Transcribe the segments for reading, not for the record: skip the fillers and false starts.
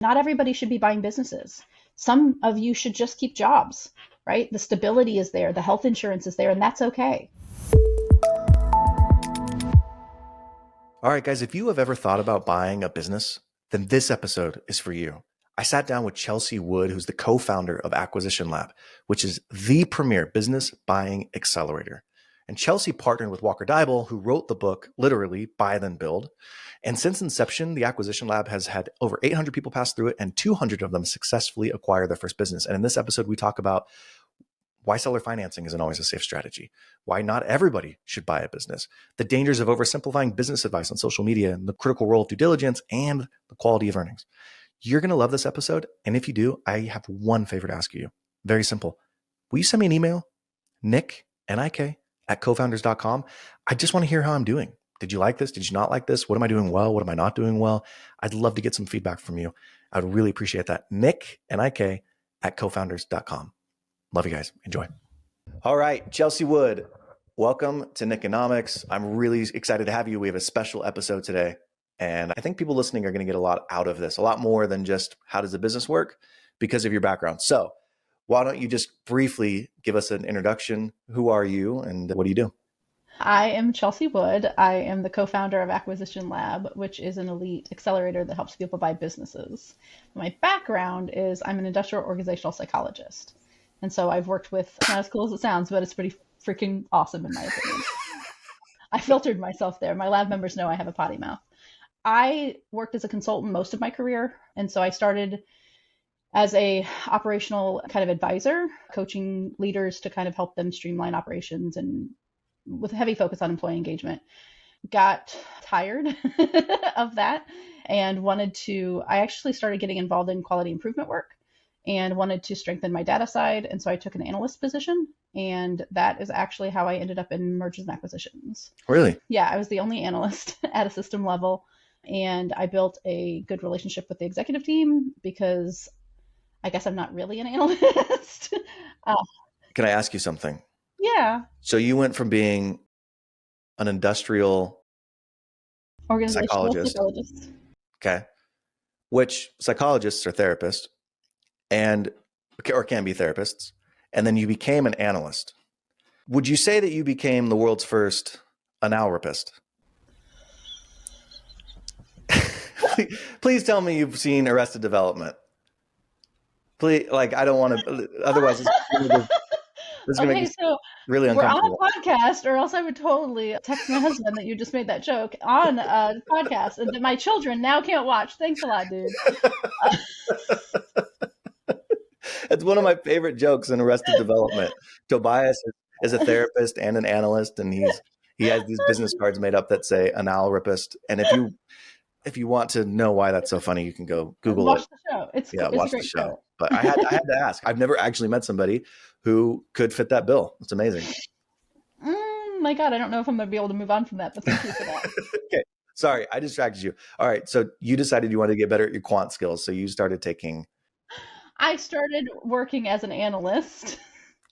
Not everybody should be buying businesses. Some of you should just keep jobs, right? The stability is there, the health insurance is there, and that's okay. All right, guys, if you have ever thought about buying a business, then this episode is for you. I sat down with Chelsea Wood, who's the co-founder of Acquisition Lab, which is the premier business buying accelerator. And Chelsea partnered with Walker Deibel, who wrote the book, literally, Buy Then Build. And since inception, the Acquisition Lab has had over 800 people pass through it, and 200 of them successfully acquire their first business. And in this episode, we talk about why seller financing isn't always a safe strategy, why not everybody should buy a business, the dangers of oversimplifying business advice on social media, and the critical role of due diligence, and the quality of earnings. You're going to love this episode. And if you do, I have one favor to ask you. Very simple. Will you send me an email? Nick, N-I-K, at cofounders.com. I just want to hear how I'm doing. Did you like this? Did you not like this? What am I doing well? What am I not doing well? I'd love to get some feedback from you. I would really appreciate that. Nick, N-I-K, at cofounders.com. Love you guys. Enjoy. All right, Chelsea Wood, welcome to Nickonomics. I'm really excited to have you. We have a special episode today. And I think people listening are going to get a lot out of this, a lot more than just how does the business work because of your background. So why don't you just briefly give us an introduction? Who are you and what do you do? I am Chelsea Wood. I am the co-founder of Acquisition Lab, which is an elite accelerator that helps people buy businesses. My background is I'm an industrial organizational psychologist. And so I've worked with, not as cool as it sounds, but it's pretty freaking awesome in my opinion. I filtered myself there. My lab members know I have a potty mouth. I worked as a consultant most of my career. And so I started as a operational kind of advisor, coaching leaders to kind of help them streamline operations and with a heavy focus on employee engagement. Got tired of that and I actually started getting involved in quality improvement work and wanted to strengthen my data side. And so I took an analyst position. And that is actually how I ended up in mergers and acquisitions. Really? Yeah, I was the only analyst at a system level. And I built a good relationship with the executive team because I guess I'm not really an analyst. Can I ask you something? Yeah. So you went from being an industrial Organizational psychologist. Okay. Which psychologists are therapists or can be therapists. And then you became an analyst. Would you say that you became the world's first analrapist? Please tell me you've seen Arrested Development. Please, I don't want to. Otherwise, it's going to make me really uncomfortable. We're on a podcast, or else I would totally text my husband that you just made that joke on a podcast, and that my children now can't watch. Thanks a lot, dude. It's one of my favorite jokes in Arrested Development. Tobias is a therapist and an analyst, and he has these business cards made up that say analrapist. And if you want to know why that's so funny, you can go Google watch it. The show. It's watch the show. But I had to ask. I've never actually met somebody who could fit that bill. It's amazing. My God, I don't know if I'm going to be able to move on from that, but thank you for that. Okay. Sorry, I distracted you. All right. So you decided you wanted to get better at your quant skills. So you started taking... I started working as an analyst.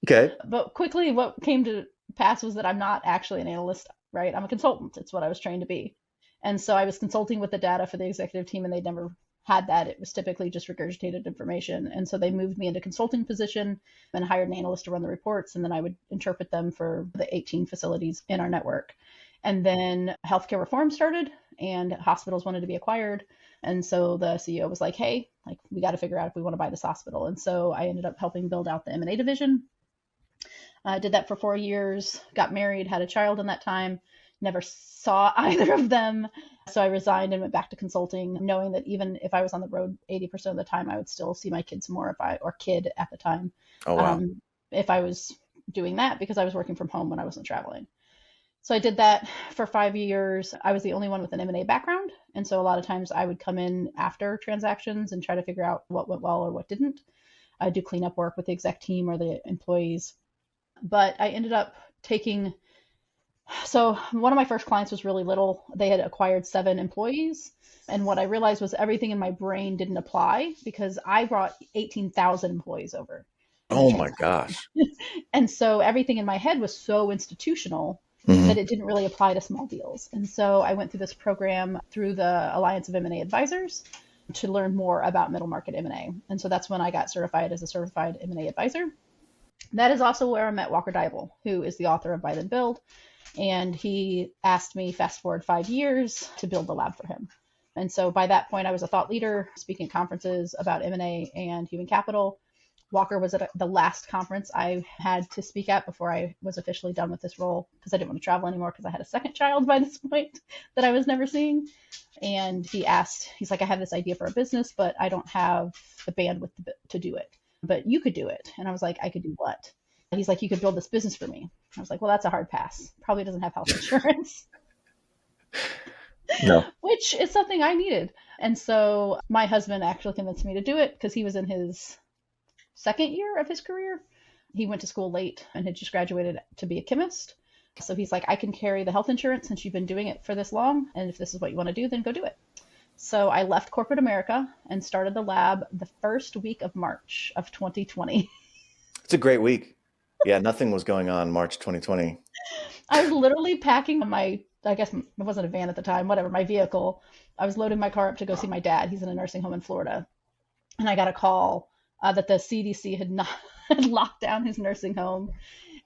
Okay. But quickly what came to pass was that I'm not actually an analyst, right? I'm a consultant. It's what I was trained to be. And so I was consulting with the data for the executive team, and they never had that. It was typically just regurgitated information. And so they moved me into consulting position and hired an analyst to run the reports. And then I would interpret them for the 18 facilities in our network. And then healthcare reform started and hospitals wanted to be acquired. And so the CEO was like, hey, we got to figure out if we want to buy this hospital. And so I ended up helping build out the M&A division. I did that for 4 years, got married, had a child in that time, never saw either of them. So I resigned and went back to consulting, knowing that even if I was on the road 80% of the time, I would still see my kids more or kid at the time. Oh, wow. If I was doing that because I was working from home when I wasn't traveling. So I did that for 5 years. I was the only one with an M&A background. And so a lot of times I would come in after transactions and try to figure out what went well or what didn't. I'd do cleanup work with the exec team or the employees. But I ended up so one of my first clients was really little. They had acquired 7 employees. And what I realized was everything in my brain didn't apply because I brought 18,000 employees over. Oh my gosh. And so everything in my head was so institutional that it didn't really apply to small deals. And so I went through this program through the Alliance of M&A Advisors to learn more about middle market M&A. And so that's when I got certified as a certified M&A advisor. That is also where I met Walker Deibel, who is the author of Buy Then Build. And he asked me, fast forward 5 years, to build the lab for him. And so by that point, I was a thought leader speaking at conferences about M&A and human capital. Walker was at the last conference I had to speak at before I was officially done with this role, because I didn't want to travel anymore because I had a second child by this point that I was never seeing. And he's like, I have this idea for a business, but I don't have the bandwidth to do it. But you could do it. And I was like, I could do what? And he's like, you could build this business for me. I was like, well, that's a hard pass. Probably doesn't have health insurance. No. Which is something I needed. And so my husband actually convinced me to do it because he was in his second year of his career. He went to school late and had just graduated to be a chemist. So he's like, I can carry the health insurance since you've been doing it for this long. And if this is what you want to do, then go do it. So I left corporate America and started the lab the first week of March of 2020. It's a great week. Yeah, nothing was going on March 2020. I was literally packing I guess it wasn't a van at the time, whatever, my vehicle. I was loading my car up to go see my dad. He's in a nursing home in Florida. And I got a call that the CDC had not had locked down his nursing home.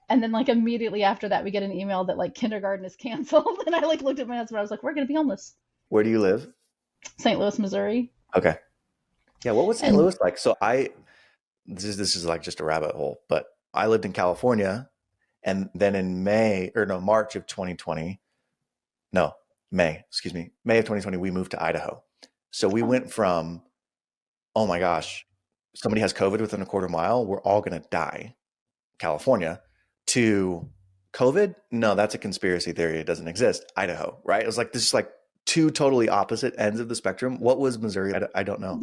And then like immediately after that, we get an email that like kindergarten is canceled. And I like looked at my husband. I was like, we're going to be homeless. Where do you live? St. Louis, Missouri. Okay. Yeah, what was St. Louis like? So this is like just a rabbit hole, but I lived in California, and then in March of 2020, May of 2020, we moved to Idaho. So we went from, oh my gosh, somebody has COVID within a quarter mile, we're all going to die, California, to COVID. No, that's a conspiracy theory. It doesn't exist. Idaho, right? It was like, this is like two totally opposite ends of the spectrum. What was Missouri? I don't know.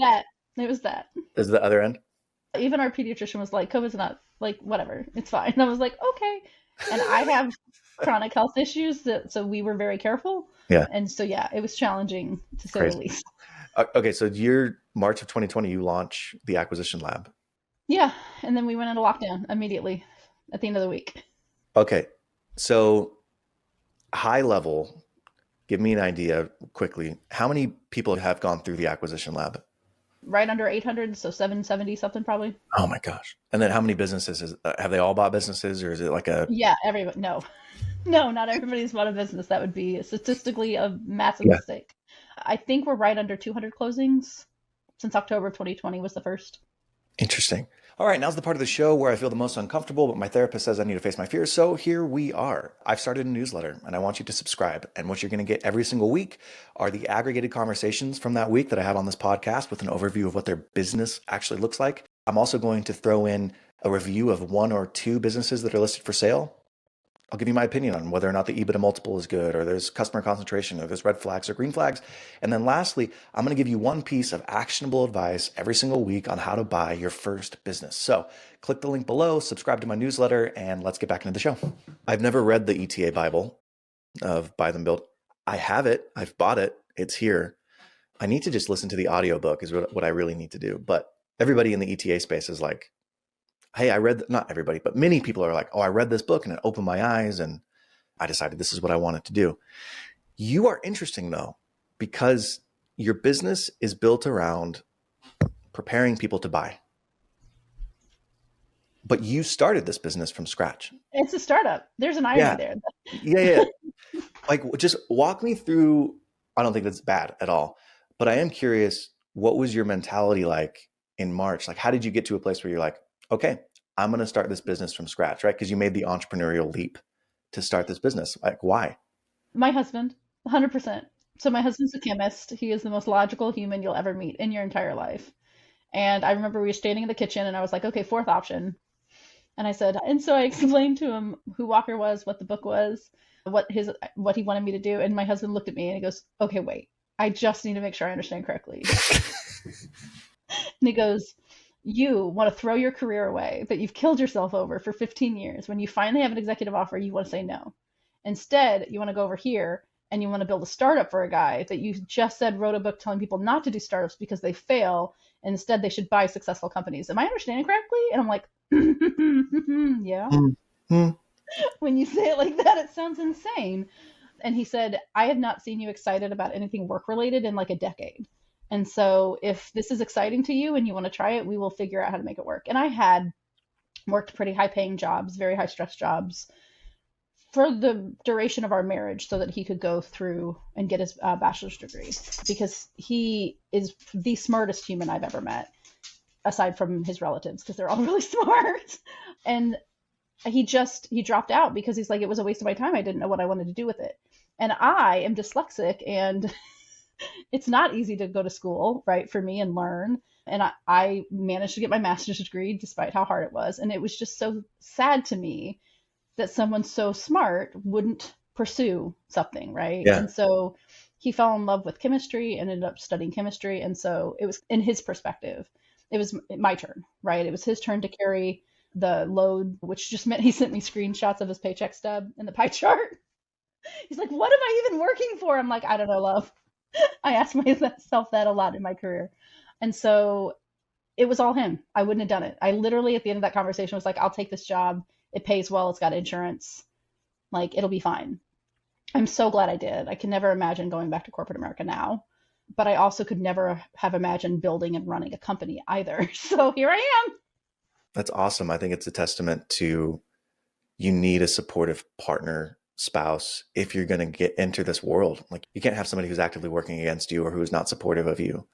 It was that. Is the other end? Even our pediatrician was like, COVID's not, like, whatever, it's fine. And I was like, okay. And I have chronic health issues, so we were very careful. Yeah. And so, yeah, it was challenging to say the least. Okay, so March of 2020, you launch the acquisition lab. Yeah, and then we went into lockdown immediately at the end of the week. Okay, so high level, give me an idea quickly. How many people have gone through the acquisition lab? Right under 800, so 770 something probably. Oh my gosh. And then how many businesses? Have they all bought businesses, or is it like a... Yeah, everybody. No, not everybody's bought a business. That would be statistically a massive mistake. I think we're right under 200 closings since October of 2020 was the first. Interesting. All right, now's the part of the show where I feel the most uncomfortable, but my therapist says I need to face my fears. So here we are. I've started a newsletter and I want you to subscribe. And what you're going to get every single week are the aggregated conversations from that week that I have on this podcast with an overview of what their business actually looks like. I'm also going to throw in a review of 1 or 2 businesses that are listed for sale. I'll give you my opinion on whether or not the EBITDA multiple is good, or there's customer concentration, or there's red flags or green flags. And then lastly, I'm going to give you one piece of actionable advice every single week on how to buy your first business. So click the link below, subscribe to my newsletter, and let's get back into the show. I've never read the ETA Bible of Buy Then Build. I have it. I've bought it. It's here. I need to just listen to the audiobook is what I really need to do. But everybody in the ETA space is like, hey, not everybody, but many people are like, oh, I read this book and it opened my eyes and I decided this is what I wanted to do. You are interesting though, because your business is built around preparing people to buy. But you started this business from scratch. It's a startup. There's an irony there. Yeah. Like, just walk me through. I don't think that's bad at all, but I am curious, what was your mentality like in March? Like, how did you get to a place where you're like, okay, I'm going to start this business from scratch, right? Because you made the entrepreneurial leap to start this business. Like, why? My husband, 100%. So my husband's a chemist. He is the most logical human you'll ever meet in your entire life. And I remember we were standing in the kitchen and I was like, okay, 4th option. And so I explained to him who Walker was, what the book was, what he wanted me to do. And my husband looked at me and he goes, okay, wait, I just need to make sure I understand correctly. And he goes, you want to throw your career away that you've killed yourself over for 15 years. When you finally have an executive offer, you want to say no. Instead, you want to go over here and you want to build a startup for a guy that you just said wrote a book telling people not to do startups because they fail. And instead, they should buy successful companies. Am I understanding correctly? And I'm like, yeah. Mm-hmm. When you say it like that, it sounds insane. And he said, I have not seen you excited about anything work related in like a decade. And so if this is exciting to you and you want to try it, we will figure out how to make it work. And I had worked pretty high paying jobs, very high stress jobs for the duration of our marriage so that he could go through and get his bachelor's degree because he is the smartest human I've ever met, aside from his relatives, because they're all really smart. And he dropped out because he's like, it was a waste of my time. I didn't know what I wanted to do with it. And I am dyslexic, and it's not easy to go to school, right, for me and learn. And I managed to get my master's degree despite how hard it was. And it was just so sad to me that someone so smart wouldn't pursue something, right? Yeah. And so he fell in love with chemistry and ended up studying chemistry. And so it was, in his perspective, it was my turn, right? It was his turn to carry the load, which just meant he sent me screenshots of his paycheck stub and the pie chart. He's like, what am I even working for? I'm like, I don't know, love. I asked myself that a lot in my career. And so it was all him. I wouldn't have done it. I literally, at the end of that conversation, was like, I'll take this job. It pays well. It's got insurance. Like, it'll be fine. I'm so glad I did. I can never imagine going back to corporate America now. But I also could never have imagined building and running a company either. So here I am. That's awesome. I think it's a testament to you need a supportive partner, spouse, if you're going to enter this world. Like, you can't have somebody who's actively working against you or who's not supportive of you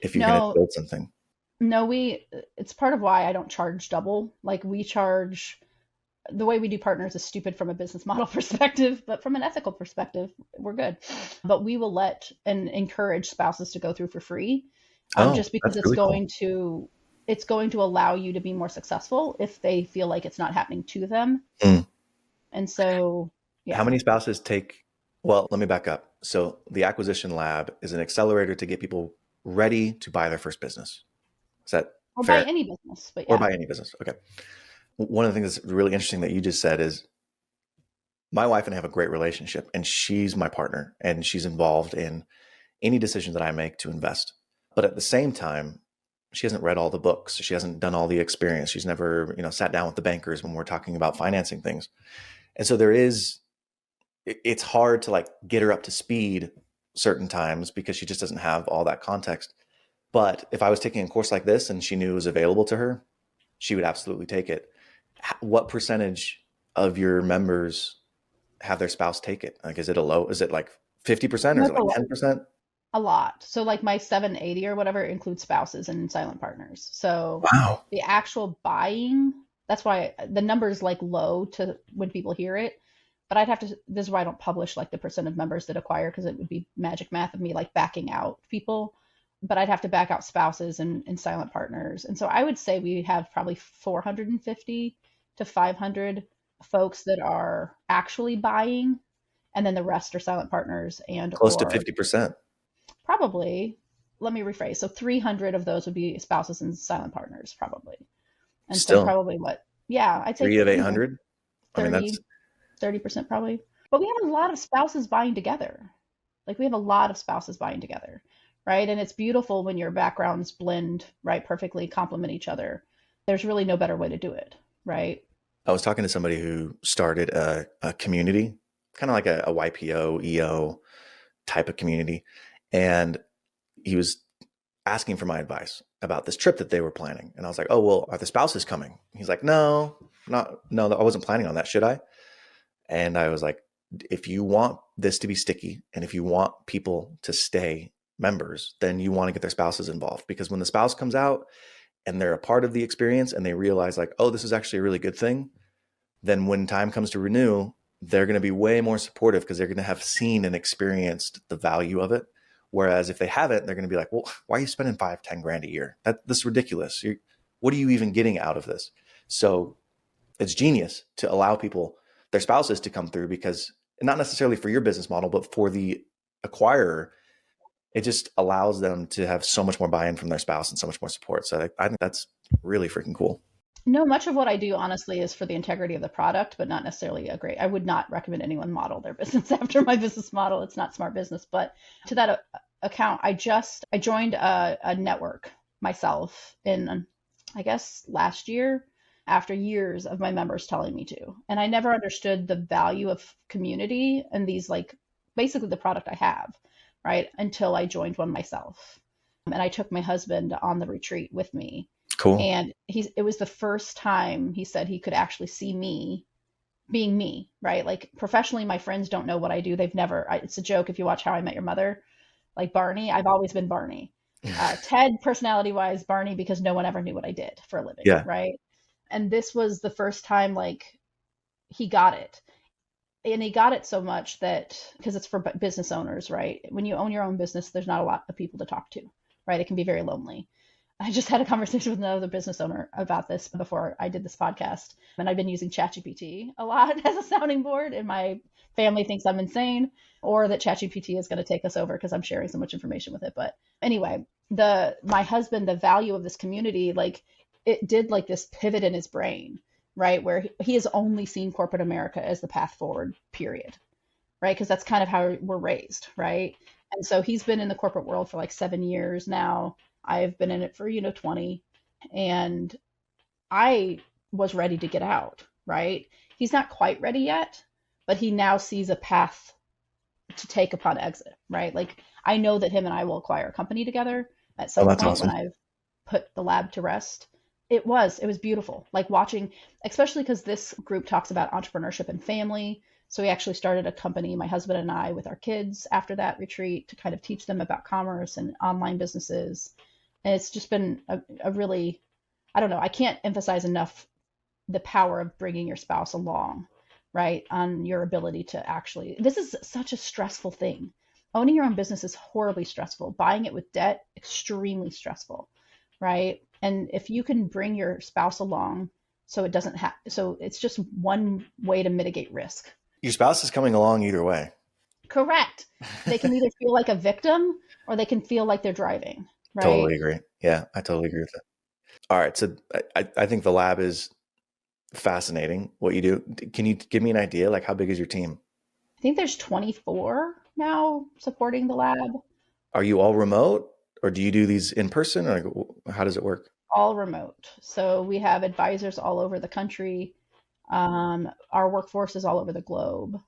if you're going to No, build something. no, it's part of why I don't charge double. Like, we charge, the way we do partners is stupid from a business model perspective, but from an ethical perspective, we're good. But we will let and encourage spouses to go through for free, Oh, just because that's really cool. it's going to allow you to be more successful if they feel like it's not happening to them. Mm. And so, How yeah. many spouses take, well, let me back up. So the Acquisition Lab is an accelerator to get people ready to buy their first business. Is that Or by fair? any business, but Or yeah. buy any business? Okay. One of the things that's really interesting that you just said is my wife and I have a great relationship, and she's my partner, and she's involved in any decision that I make to invest. But at the same time, she hasn't read all the books. She hasn't done all the experience. She's never, sat down with the bankers when we're talking about financing things. And so it's hard to like get her up to speed certain times because she just doesn't have all that context. But if I was taking a course like this and she knew it was available to her, she would absolutely take it. What percentage of your members have their spouse take it? Like, is it like 50% or is it That's like 10%? a lot. So like my 780 or whatever includes spouses and silent partners. So Wow. the actual buying, that's why the number is like low to when people hear it. But this is why I don't publish like the percent of members that acquire, because it would be magic math of me like backing out people. But I'd have to back out spouses and silent partners. And so I would say we have probably 450 to 500 folks that are actually buying, and then the rest are silent partners and Close to or 50%. probably, let me rephrase. So 300 of those would be spouses and silent partners, probably. And so Still, probably what? Yeah, I'd say, 3 of 800. I mean, 30, that's 30% probably. But we have a lot of spouses buying together. Like, we have a lot of spouses buying together, right? And it's beautiful when your backgrounds blend, right, perfectly, complement each other. There's really no better way to do it, right? I was talking to somebody who started a community, kind of like a YPO, EO type of community. And he was asking for my advice about this trip that they were planning. And I was like, oh, well, are the spouses coming? He's like, no, I wasn't planning on that. Should I? And I was like, if you want this to be sticky and if you want people to stay members, then you want to get their spouses involved, because when the spouse comes out and they're a part of the experience and they realize like, oh, this is actually a really good thing, then when time comes to renew, they're going to be way more supportive because they're going to have seen and experienced the value of it. Whereas if they haven't, they're going to be like, well, why are you spending 5-10 grand a year? That's ridiculous. What are you even getting out of this? So it's genius to allow people, their spouses, to come through, because not necessarily for your business model, but for the acquirer, it just allows them to have so much more buy-in from their spouse and so much more support. So I think that's really freaking cool. No, much of what I do, honestly, is for the integrity of the product, but not necessarily I would not recommend anyone model their business after my business model. It's not smart business. But to that account, I joined a network myself in, I guess, last year, after years of my members telling me to. And I never understood the value of community and these, like, basically the product I have, right? Until I joined one myself. And I took my husband on the retreat with me. Cool. And it was the first time he said he could actually see me being me, right? Like professionally, my friends don't know what I do. They've never, it's a joke if you watch How I Met Your Mother, like Barney, I've always been Barney. Ted, personality wise, Barney, because no one ever knew what I did for a living, Yeah. right? And this was the first time like he got it. And he got it so much that because it's for business owners, right? When you own your own business, there's not a lot of people to talk to, right? It can be very lonely. I just had a conversation with another business owner about this before I did this podcast. And I've been using ChatGPT a lot as a sounding board, and my family thinks I'm insane or that ChatGPT is going to take us over because I'm sharing so much information with it. But anyway, my husband, the value of this community, like it did like this pivot in his brain, right? Where he has only seen corporate America as the path forward, period, right? Because that's kind of how we're raised, right? And so he's been in the corporate world for like 7 years now. I've been in it for, 20. And I was ready to get out, right? He's not quite ready yet, but he now sees a path to take upon exit, right? Like I know that him and I will acquire a company together at Oh, some that's point when awesome. I've put the lab to rest. It was beautiful. Like watching, especially because this group talks about entrepreneurship and family. So we actually started a company, my husband and I, with our kids after that retreat to kind of teach them about commerce and online businesses. And it's just been a really, I don't know, I can't emphasize enough the power of bringing your spouse along, right? On your ability to actually, this is such a stressful thing. Owning your own business is horribly stressful. Buying it with debt, extremely stressful, right? And if you can bring your spouse along, so it doesn't have, so it's just one way to mitigate risk. Your spouse is coming along either way. Correct. They can either feel like a victim or they can feel like they're driving, Totally right? agree. Yeah, I totally agree with that. All right. So I think the lab is fascinating what you do. Can you give me an idea? Like, how big is your team? I think there's 24 now supporting the lab. Are you all remote or do you do these in person? Or like, how does it work? All remote. So we have advisors all over the country. Our workforce is all over the globe.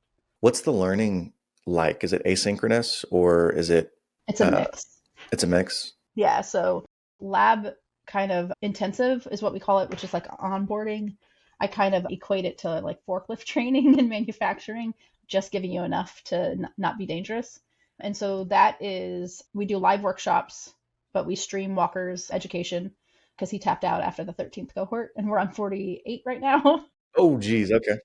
What's the learning like? Is it asynchronous or is it, It's a uh, mix. it's a mix? Yeah. So lab kind of intensive is what we call it, which is like onboarding. I kind of equate it to like forklift training in manufacturing, just giving you enough to not be dangerous. And so that is, we do live workshops, but we stream Walker's education because he tapped out after the 13th cohort and we're on 48 right now. Oh, geez. Okay.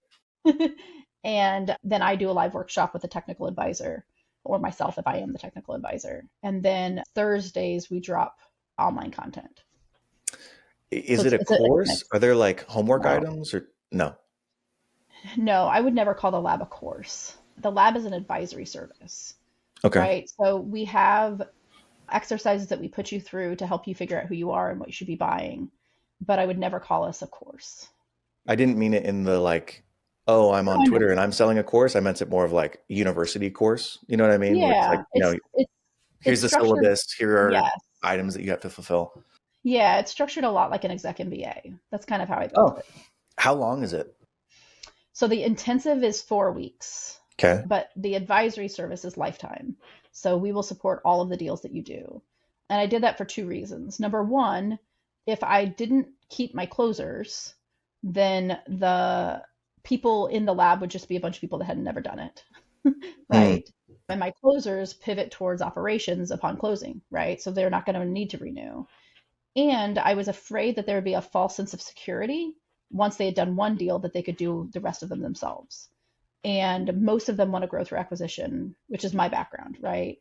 And then I do a live workshop with a technical advisor or myself if I am the technical advisor. And then Thursdays we drop online content. So Is it it's a it's a course? mix. Are there like homework No, items or no? no, I would never call the lab a course. The lab is an advisory service, Okay. right? So we have exercises that we put you through to help you figure out who you are and what you should be buying. But I would never call us a course. I didn't mean it in the like, oh, I'm No, on I know. Twitter and I'm selling a course. I meant it more of like university course. You know what I mean? Where it's like, Yeah, it's here's the structured. syllabus. Here are Yes. items that you have to fulfill. Yeah, it's structured a lot like an exec MBA. That's kind of how I built Oh, it. how long is it? So the intensive is 4 weeks, Okay. but the advisory service is lifetime. So we will support all of the deals that you do. And I did that for two reasons. Number one, if I didn't keep my closers, then the people in the lab would just be a bunch of people that had never done it, Hmm. right? And my closers pivot towards operations upon closing, right? So they're not going to need to renew. And I was afraid that there would be a false sense of security once they had done one deal that they could do the rest of them themselves. And most of them want to grow through acquisition, which is my background, right?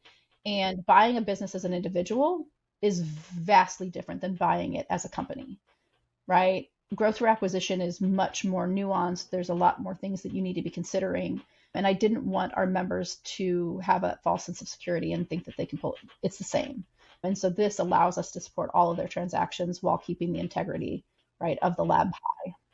And buying a business as an individual is vastly different than buying it as a company, right? Growth through acquisition is much more nuanced. There's a lot more things that you need to be considering. And I didn't want our members to have a false sense of security and think that they can pull it. It's the same. And so this allows us to support all of their transactions while keeping the integrity, right, of the lab.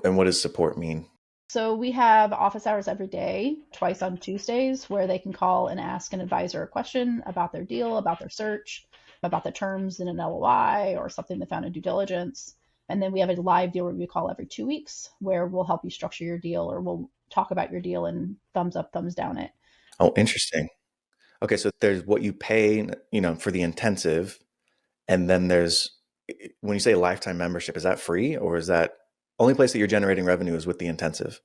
And what does support mean? So we have office hours every day, twice on Tuesdays, where they can call and ask an advisor a question about their deal, about their search, about the terms in an LOI or something they found in due diligence. And then we have a live deal review call every 2 weeks where we'll help you structure your deal or we'll talk about your deal and thumbs up, thumbs down it. Oh, interesting. Okay, so there's what you pay, for the intensive, And then there's, when you say lifetime membership, is that free, or is that only place that you're generating revenue is with the intensive?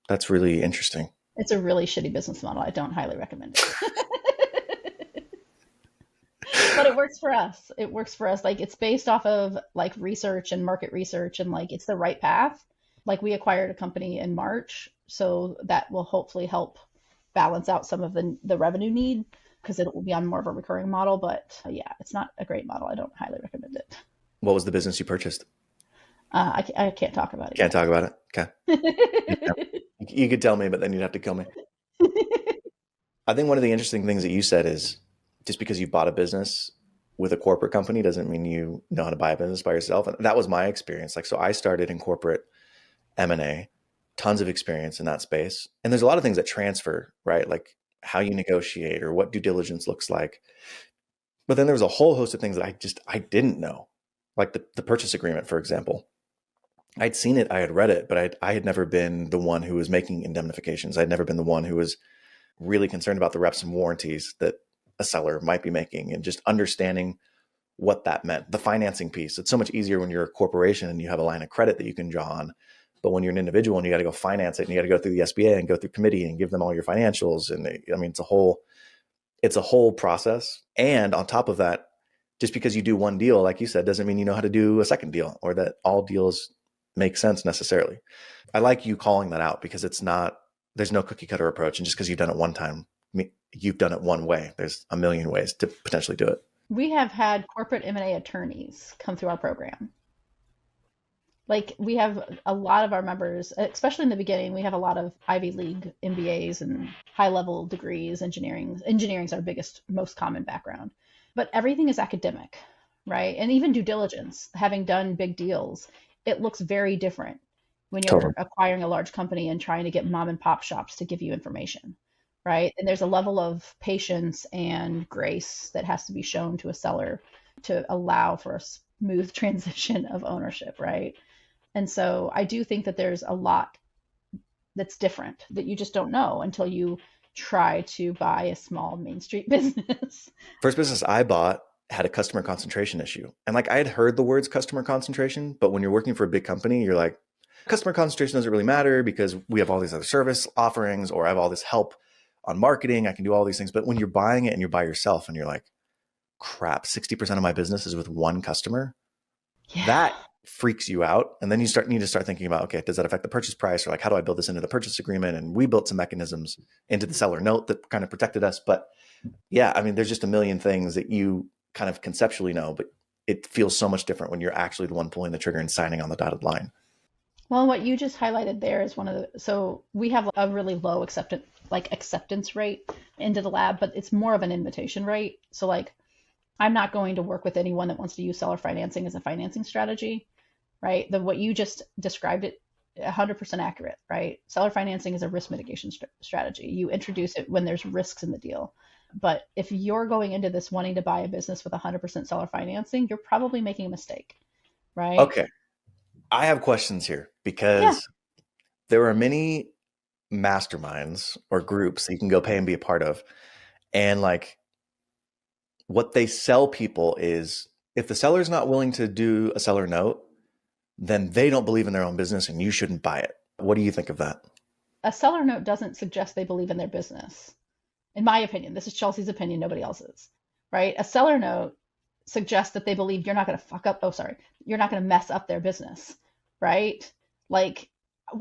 That's really interesting. It's a really shitty business model. I don't highly recommend it. But it works for us. It works for us. Like, it's based off of like research and market research, and like it's the right path. Like, we acquired a company in March, so that will hopefully help balance out some of the revenue need, because it will be on more of a recurring model. But yeah, it's not a great model. I don't highly recommend it. What was the business you purchased? I can't talk about it Can't talk about it. Okay. yet. You could tell me, but then you'd have to kill me. I think one of the interesting things that you said is, just because you bought a business with a corporate company doesn't mean you know how to buy a business by yourself. And that was my experience. Like, so I started in corporate M&A, tons of experience in that space. And there's a lot of things that transfer, right? Like how you negotiate or what due diligence looks like. But then there was a whole host of things that I didn't know, like the purchase agreement, for example. I'd seen it, I had read it, but I had never been the one who was making indemnifications. I'd never been the one who was really concerned about the reps and warranties that a seller might be making, and just understanding what that meant. The financing piece, it's so much easier when you're a corporation and you have a line of credit that you can draw on. But when you're an individual and you got to go finance it, and you got to go through the SBA and go through committee and give them all your financials. And I mean, it's a whole process. And on top of that, just because you do one deal, like you said, doesn't mean you know how to do a second deal, or that all deals make sense necessarily. I like you calling that out, because there's no cookie cutter approach. And just because you've done it one time, you've done it one way. There's a million ways to potentially do it. We have had corporate M&A attorneys come through our program. Like, we have a lot of our members, especially in the beginning, we have a lot of Ivy League MBAs and high level degrees. Engineering's our biggest, most common background. But everything is academic, right? And even due diligence, having done big deals, it looks very different when Totally. you're acquiring a large company and trying to get mom and pop shops to give you information, right? And there's a level of patience and grace that has to be shown to a seller to allow for a smooth transition of ownership, right? And so I do think that there's a lot that's different that you just don't know until you try to buy a small Main Street business. First business I bought had a customer concentration issue. And like, I had heard the words customer concentration, but when you're working for a big company, you're like, customer concentration doesn't really matter because we have all these other service offerings, or I have all this help on marketing. I can do all these things. But when you're buying it and you're by yourself and you're like, crap, 60% of my business is with one customer, Yeah. that freaks you out. And then you need to start thinking about, okay, does that affect the purchase price? Or like, how do I build this into the purchase agreement? And we built some mechanisms into the seller note that kind of protected us. But yeah, I mean, there's just a million things that you kind of conceptually know, but it feels so much different when you're actually the one pulling the trigger and signing on the dotted line. Well, what you just highlighted there is so we have a really low acceptance rate into the lab, but it's more of an invitation rate. So like, I'm not going to work with anyone that wants to use seller financing as a financing strategy, right? What you just described, it 100% accurate, right? Seller financing is a risk mitigation strategy. You introduce it when there's risks in the deal. But if you're going into this wanting to buy a business with 100% seller financing, you're probably making a mistake, right? Okay. I have questions here, Yeah. because there are many masterminds or groups that you can go pay and be a part of. And like, what they sell people is, if the seller's not willing to do a seller note, then they don't believe in their own business and you shouldn't buy it. What do you think of that? A seller note doesn't suggest they believe in their business. In my opinion, this is Chelsea's opinion, nobody else's, right? A seller note suggests that they believe you're not going to fuck up. Oh, sorry. You're not going to mess up their business, right? Like,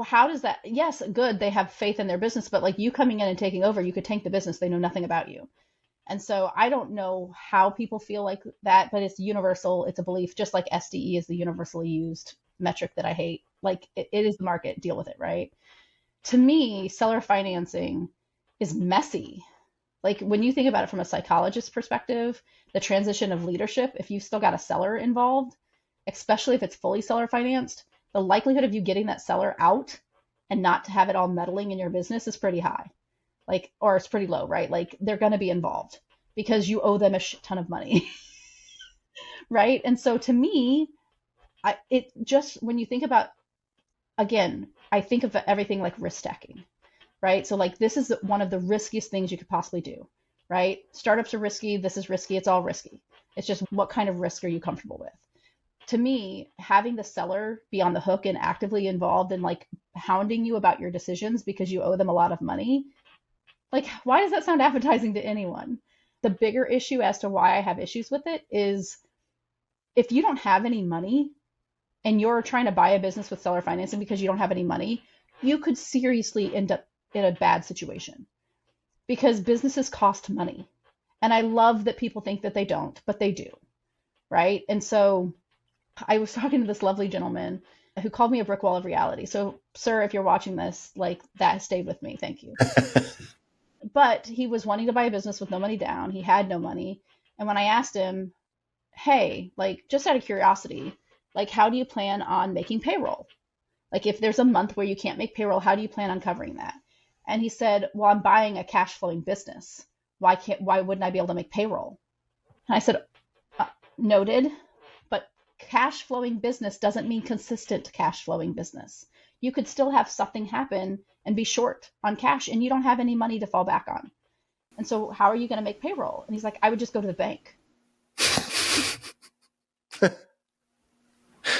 how does that? Yes, good. They have faith in their business, but like, you coming in and taking over, you could tank the business. They know nothing about you. And so I don't know how people feel like that, but it's universal. It's a belief, just like SDE is the universally used metric that I hate. Like, it is the market, deal with it, right? To me, seller financing is messy. Like, when you think about it from a psychologist perspective, the transition of leadership, if you've still got a seller involved, especially if it's fully seller financed, the likelihood of you getting that seller out and not to have it all meddling in your business is pretty high. Like, or it's pretty low, right? Like, they're going to be involved because you owe them a shit ton of money. Right? And so to me, when you think about, again, I think of everything like risk stacking, right? So like, this is one of the riskiest things you could possibly do, right? Startups are risky. This is risky. It's all risky. It's just what kind of risk are you comfortable with? To me, having the seller be on the hook and actively involved in like hounding you about your decisions because you owe them a lot of money, like, why does that sound appetizing to anyone? The bigger issue as to why I have issues with it is if you don't have any money and you're trying to buy a business with seller financing because you don't have any money, you could seriously end up in a bad situation because businesses cost money. And I love that people think that they don't, but they do, right? And so I was talking to this lovely gentleman who called me a brick wall of reality. So, sir, if you're watching this, like that has stayed with me. Thank you. But he was wanting to buy a business with no money down. He had no money. And when I asked him, hey, like just out of curiosity, like how do you plan on making payroll? Like if there's a month where you can't make payroll, how do you plan on covering that? And he said, well, I'm buying a cash flowing business. Why wouldn't I be able to make payroll? And I said, noted, but cash flowing business doesn't mean consistent cash flowing business. You could still have something happen and be short on cash and you don't have any money to fall back on. And so how are you going to make payroll? And he's like, I would just go to the bank.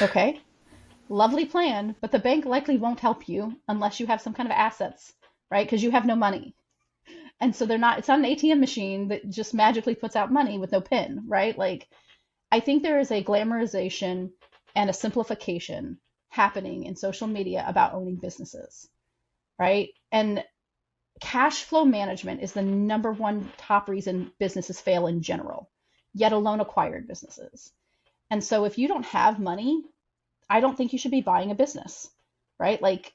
Okay, lovely plan, but the bank likely won't help you unless you have some kind of assets, right? Because you have no money. And so it's not an ATM machine that just magically puts out money with no PIN, right? Like, I think there is a glamorization and a simplification happening in social media about owning businesses, right? And cash flow management is the number one top reason businesses fail in general, yet alone acquired businesses. And so if you don't have money, I don't think you should be buying a business, right? Like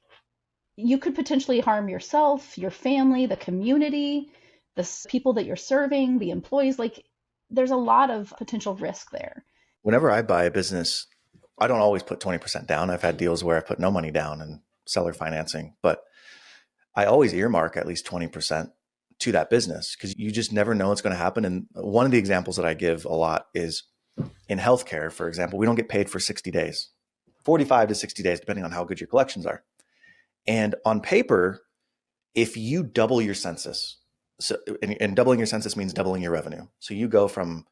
you could potentially harm yourself, your family, the community, the people that you're serving, the employees. Like there's a lot of potential risk there. Whenever I buy a business, I don't always put 20% down. I've had deals where I put no money down and seller financing, but I always earmark at least 20% to that business because you just never know what's going to happen. And one of the examples that I give a lot is in healthcare, for example, we don't get paid for 60 days, 45 to 60 days, depending on how good your collections are. And on paper, if you double your census, and doubling your census means doubling your revenue. So you go from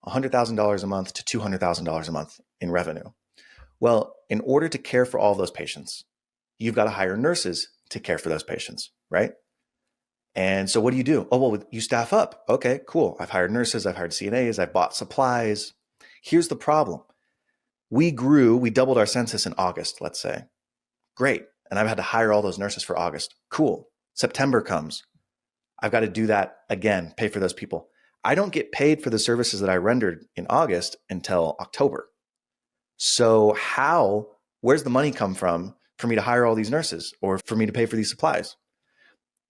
$100,000 a month to $200,000 a month in revenue. Well, in order to care for all those patients, you've got to hire nurses to care for those patients, right? And so what do? Oh, well, you staff up. Okay, cool. I've hired nurses, I've hired CNAs, I've bought supplies. Here's the problem. We doubled our census in August, let's say. Great. And I've had to hire all those nurses for August. Cool. September comes. I've got to do that again, pay for those people. I don't get paid for the services that I rendered in August until October. So where's the money come from for me to hire all these nurses or for me to pay for these supplies?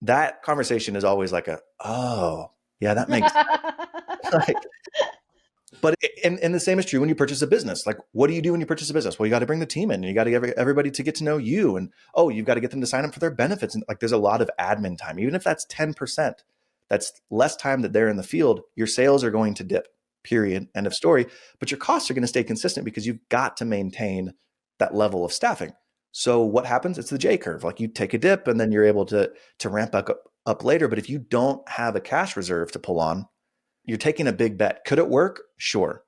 That conversation is always like oh, yeah, that makes sense. But the same is true when you purchase a business. Like, what do you do when you purchase a business? Well, you got to bring the team in and you got to get everybody to get to know you. And, you've got to get them to sign up for their benefits. And like, there's a lot of admin time. Even if that's 10%, that's less time that they're in the field. Your sales are going to dip, period, end of story. But your costs are going to stay consistent because you've got to maintain that level of staffing. So what happens? It's the J curve. Like you take a dip and then you're able to ramp back up later. But if you don't have a cash reserve to pull on, you're taking a big bet. Could it work? Sure.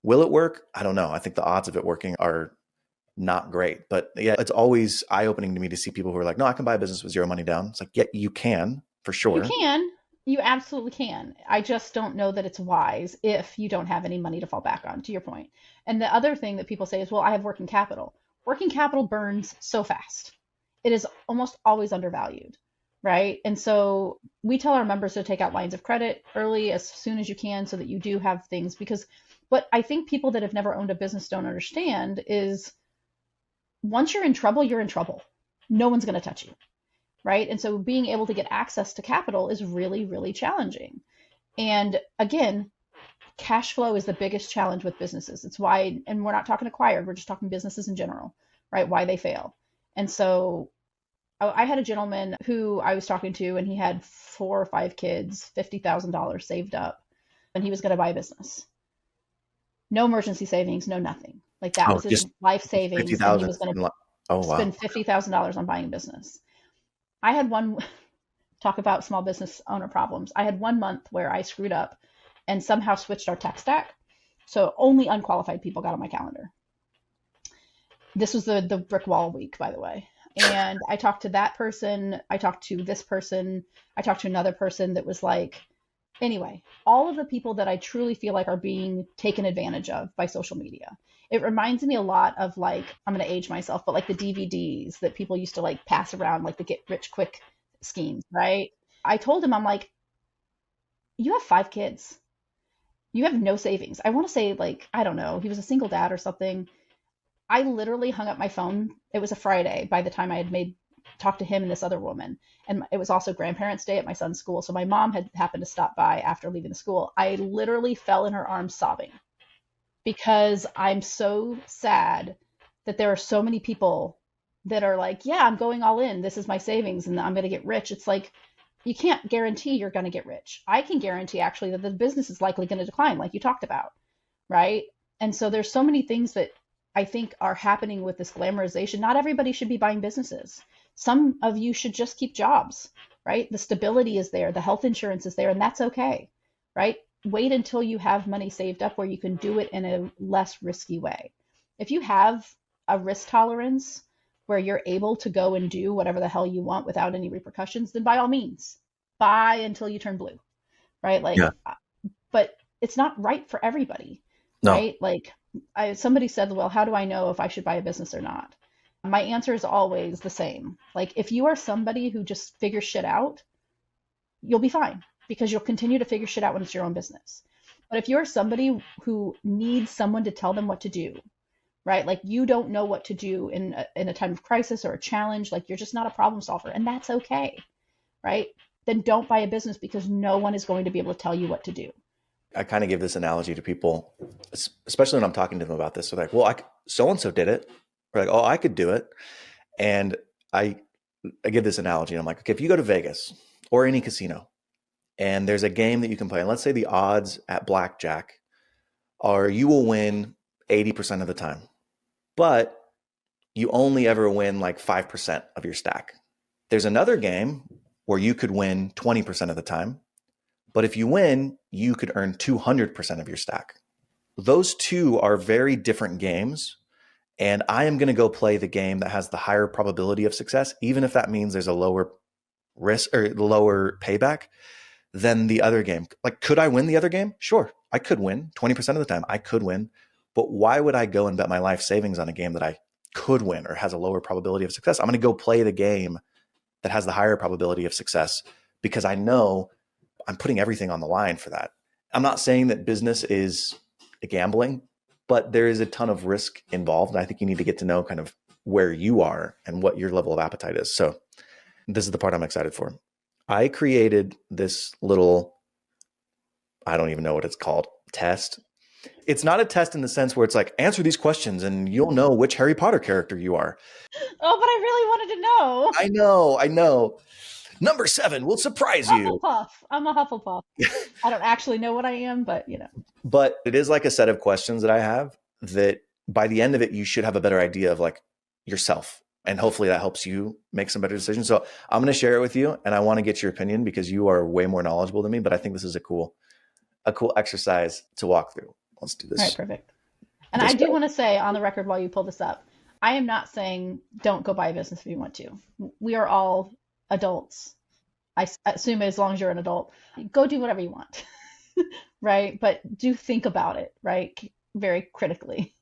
Will it work? I don't know. I think the odds of it working are not great. But yeah, it's always eye-opening to me to see people who are like, no, I can buy a business with zero money down. It's like, yeah, you can, for sure. You can. You absolutely can. I just don't know that it's wise if you don't have any money to fall back on, to your point. And the other thing that people say is, well, I have working capital. Working capital burns so fast. It is almost always undervalued. Right. And so we tell our members to take out lines of credit early as soon as you can so that you do have things, because what I think people that have never owned a business don't understand is once you're in trouble, you're in trouble. No one's going to touch you. Right. And so being able to get access to capital is really, really challenging. And again, cash flow is the biggest challenge with businesses. It's why, and we're not talking acquired, we're just talking businesses in general, right? Why they fail. And so I had a gentleman who I was talking to, and he had 4 or 5 kids, $50,000 saved up, and he was going to buy a business. No emergency savings, no nothing. Like that was his life savings. And he was going to spend $50,000 on buying a business. I had talk about small business owner problems. I had 1 month where I screwed up and somehow switched our tech stack. So only unqualified people got on my calendar. This was the brick wall week, by the way. And I talked to that person. I talked to this person. I talked to another person that was like, anyway, all of the people that I truly feel like are being taken advantage of by social media. It reminds me a lot of like, I'm going to age myself, but like the DVDs that people used to like pass around, like the get rich quick schemes, right? I told him, I'm like, you have 5 kids. You have no savings. I want to say, like, I don't know, he was a single dad or something. I literally hung up my phone. It was a Friday by the time I had made talked to him and this other woman. And it was also grandparents' day at my son's school. So my mom had happened to stop by after leaving the school. I literally fell in her arms sobbing because I'm so sad that there are so many people that are like, yeah, I'm going all in. This is my savings and I'm going to get rich. It's like, you can't guarantee you're going to get rich. I can guarantee actually that the business is likely going to decline, like you talked about, right? And so there's so many things that I think are happening with this glamorization. Not everybody should be buying businesses. Some of you should just keep jobs, right? The stability is there, the health insurance is there, and that's okay, right? Wait until you have money saved up where you can do it in a less risky way. If you have a risk tolerance where you're able to go and do whatever the hell you want without any repercussions, then by all means, buy until you turn blue, right? Yeah. Like, but it's not right for everybody, No. right? Like, somebody said, well, how do I know if I should buy a business or not? My answer is always the same. Like, if you are somebody who just figures shit out, you'll be fine because you'll continue to figure shit out when it's your own business. But if you're somebody who needs someone to tell them what to do, right? Like, you don't know what to do in a time of crisis or a challenge, like you're just not a problem solver, and that's okay, right? Then don't buy a business because no one is going to be able to tell you what to do. I kind of give this analogy to people, especially when I'm talking to them about this. So like, well, so-and-so did it. Or like, oh, I could do it. And I give this analogy. And I'm like, okay, if you go to Vegas or any casino and there's a game that you can play, and let's say the odds at blackjack are you will win 80% of the time, but you only ever win like 5% of your stack. There's another game where you could win 20% of the time, but if you win, you could earn 200% of your stack. Those two are very different games. And I am going to go play the game that has the higher probability of success, even if that means there's a lower risk or lower payback than the other game. Like, could I win the other game? Sure, I could win 20% of the time. I could win. But why would I go and bet my life savings on a game that I could win or has a lower probability of success? I'm going to go play the game that has the higher probability of success because I know I'm putting everything on the line for that. I'm not saying that business is gambling, but there is a ton of risk involved. And I think you need to get to know kind of where you are and what your level of appetite is. So this is the part I'm excited for. I created this little, I don't even know what it's called, test. It's not a test in the sense where it's like, answer these questions and you'll know which Harry Potter character you are. Oh, but I really wanted to know. I know. Number 7 will surprise you. Hufflepuff. I'm a Hufflepuff. I don't actually know what I am, but you know. But it is like a set of questions that I have that by the end of it, you should have a better idea of like yourself. And hopefully that helps you make some better decisions. So I'm going to share it with you and I want to get your opinion because you are way more knowledgeable than me, but I think this is a cool exercise to walk through. Let's do this. All right, perfect. And I do want to say on the record while you pull this up, I am not saying don't go buy a business if you want to. We are all adults. I assume as long as you're an adult, go do whatever you want, right? But do think about it, right? Very critically.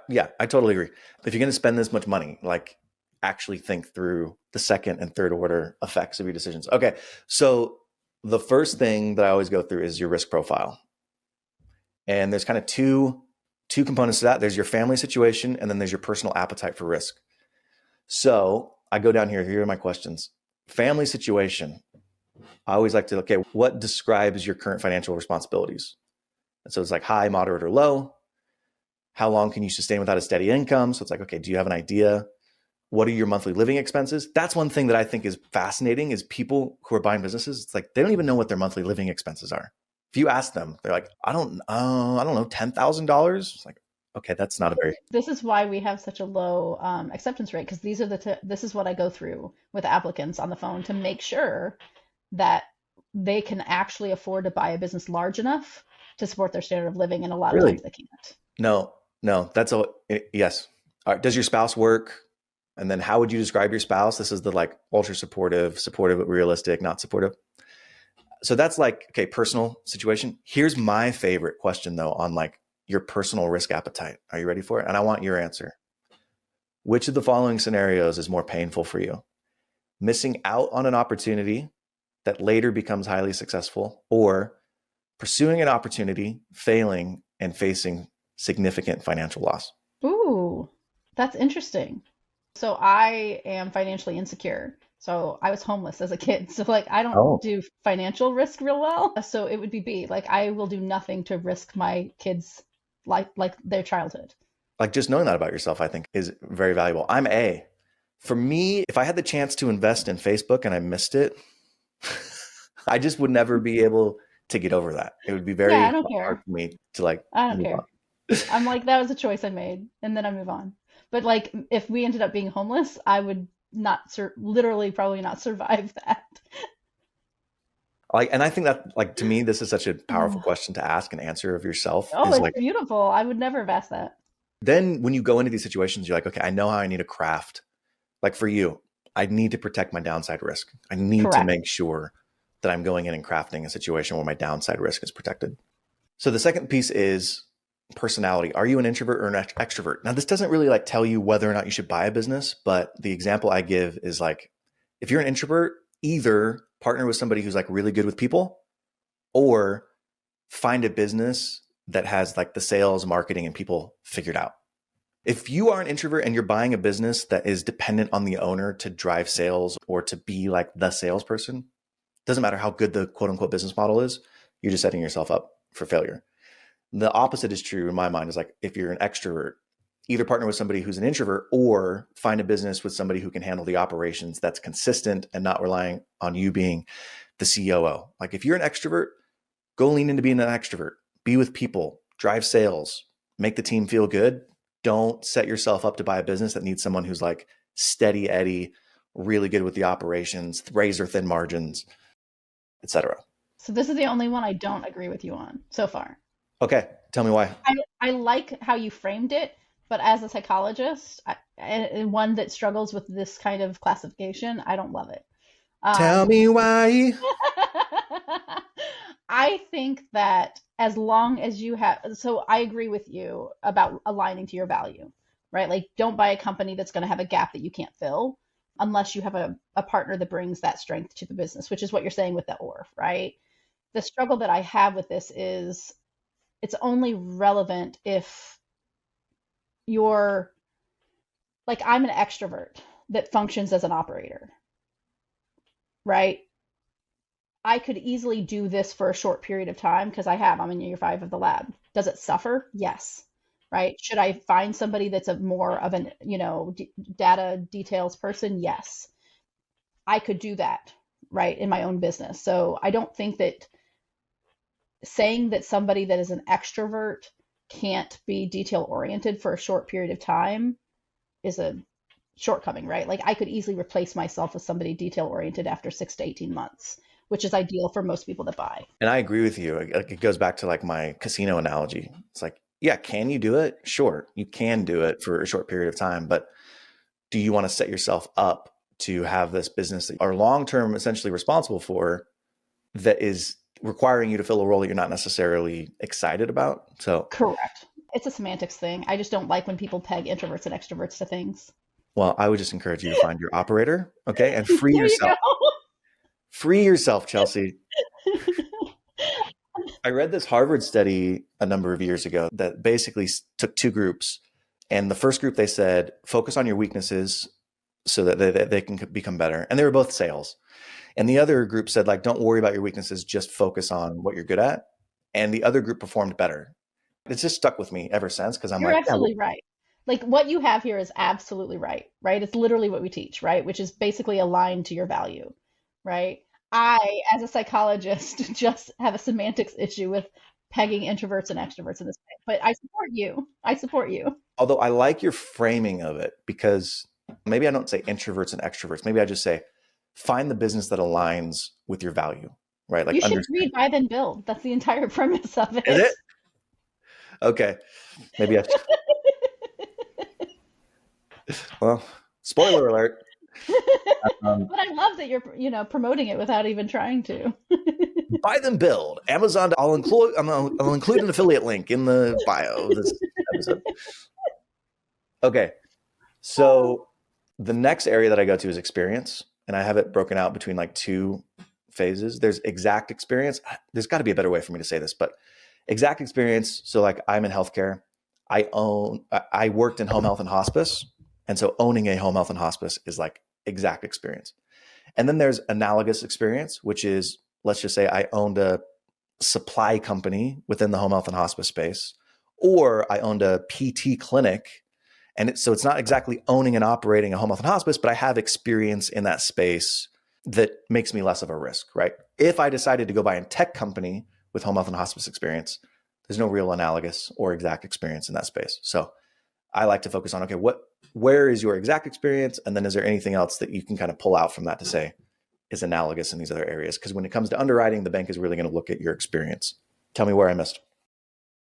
Yeah, I totally agree. If you're going to spend this much money, like actually think through the second and third order effects of your decisions. Okay, so the first thing that I always go through is your risk profile. And there's kind of two components to that. There's your family situation, and then there's your personal appetite for risk. So I go down here. Here are my questions. Family situation. I always like to, okay, what describes your current financial responsibilities? And so it's like high, moderate, or low. How long can you sustain without a steady income? So it's like, okay, do you have an idea? What are your monthly living expenses? That's one thing that I think is fascinating is people who are buying businesses. It's like, they don't even know what their monthly living expenses are. If you ask them, they're like, I don't know, $10,000. It's like, okay, that's not a very. This is why we have such a low acceptance rate because these are this is what I go through with applicants on the phone to make sure that they can actually afford to buy a business large enough to support their standard of living, and a lot of Really? times they can't. No, no, that's all. Yes. All right. Does your spouse work? And then how would you describe your spouse? This is the like ultra supportive, supportive, but realistic, not supportive. So that's like, okay, personal situation. Here's my favorite question though on like your personal risk appetite. Are you ready for it? And I want your answer. Which of the following scenarios is more painful for you? Missing out on an opportunity that later becomes highly successful, or pursuing an opportunity, failing, and facing significant financial loss? Ooh, that's interesting. So I am financially insecure. So I was homeless as a kid. So like I don't Oh, do financial risk real well. So it would be B. Like I will do nothing to risk my kids like their childhood. like just knowing that about yourself, I think is very valuable. I'm A. For me, if I had the chance to invest in Facebook and I missed it, I just would never be able to get over that. It would be Yeah, I very don't hard care. for me to like I don't move care. on. I'm like that was a choice I made and then I move on. But like if we ended up being homeless, I would not literally probably not survive that. Like, and I think that like to me, this is such a powerful question to ask and answer of yourself Oh, is it's like, beautiful. I would never have asked that. then when you go into these situations, you're like, okay, I know how I need to craft. Like for you, I need to protect my downside risk. I need to Correct. make sure that I'm going in and crafting a situation where my downside risk is protected. So the second piece is personality. Are you an introvert or an extrovert? Now, this doesn't really like tell you whether or not you should buy a business, but the example I give is like, if you're an introvert, either partner with somebody who's like really good with people or find a business that has like the sales, marketing, and people figured out. If you are an introvert and you're buying a business that is dependent on the owner to drive sales or to be like the salesperson, doesn't matter how good the quote unquote business model is, you're just setting yourself up for failure. The opposite is true in my mind is like if you're an extrovert, either partner with somebody who's an introvert or find a business with somebody who can handle the operations that's consistent and not relying on you being the COO. Like if you're an extrovert, go lean into being an extrovert, be with people, drive sales, make the team feel good. Don't set yourself up to buy a business that needs someone who's like steady Eddie, really good with the operations, razor thin margins, etc. So this is the only one I don't agree with you on so far. Okay, tell me why. I like how you framed it, but as a psychologist, and one that struggles with this kind of classification, I don't love it. Tell Um, me why. I think that as long as you have, so I agree with you about aligning to your value, right? Like, don't buy a company that's going to have a gap that you can't fill unless you have a partner that brings that strength to the business, which is what you're saying with the or, right? The struggle that I have with this is it's only relevant if you're like, I'm an extrovert that functions as an operator, right? I could easily do this for a short period of time because I'm in year 5 of the lab. Does it suffer? Yes. Right? Should I find somebody that's a more of an, data details person? Yes. I could do that, right, in my own business. So I don't think that saying that somebody that is an extrovert can't be detail oriented for a short period of time is a shortcoming, right? Like I could easily replace myself with somebody detail oriented after 6 to 18 months, which is ideal for most people that buy. And I agree with you. Like it goes back to like my casino analogy. It's like, yeah, can you do it? Sure, you can do it for a short period of time, but do you want to set yourself up to have this business that are long term essentially responsible for that is requiring you to fill a role that you're not necessarily excited about? So, Correct. It's a semantics thing. I just don't like when people peg introverts and extroverts to things. well, I would just encourage you to find your operator, okay, and free There you yourself. Free yourself, Chelsea. go. I read this Harvard study a number of years ago that basically took two groups. And the first group, they said, focus on your weaknesses so that they can become better. And they were both sales. And the other group said, like, don't worry about your weaknesses, just focus on what you're good at. And the other group performed better. It's just stuck with me ever since because I'm You're like, yeah, absolutely right. Like what you have here is absolutely right, right? It's literally what we teach, right? Which is basically aligned to your value, right? I, as a psychologist, just have a semantics issue with pegging introverts and extroverts in this way. But I support you. I support you. although I like your framing of it because maybe I don't say introverts and extroverts. Maybe I just say find the business that aligns with your value. right? Like You should understand. read Buy Then Build. That's the entire premise of Is it? it. Okay. Maybe I, well, spoiler alert. Um, But I love that you're, promoting it without even trying to. Buy Then Build. Amazon. I'll include an affiliate link in the bio of this episode. Okay. So the next area that I go to is experience, and I have it broken out between like two phases. There's exact experience. There's got to be a better way for me to say this, but exact experience. So like I'm in healthcare. I worked in home health and hospice. And so owning a home health and hospice is like exact experience. And then there's analogous experience, which is, let's just say I owned a supply company within the home health and hospice space, or I owned a PT clinic. And so it's not exactly owning and operating a home health and hospice, but I have experience in that space that makes me less of a risk, right? If I decided to go buy a tech company with home health and hospice experience, there's no real analogous or exact experience in that space. So I like to focus on, okay, where is your exact experience? And then is there anything else that you can kind of pull out from that to say is analogous in these other areas? Because when it comes to underwriting, the bank is really going to look at your experience. Tell me where I missed.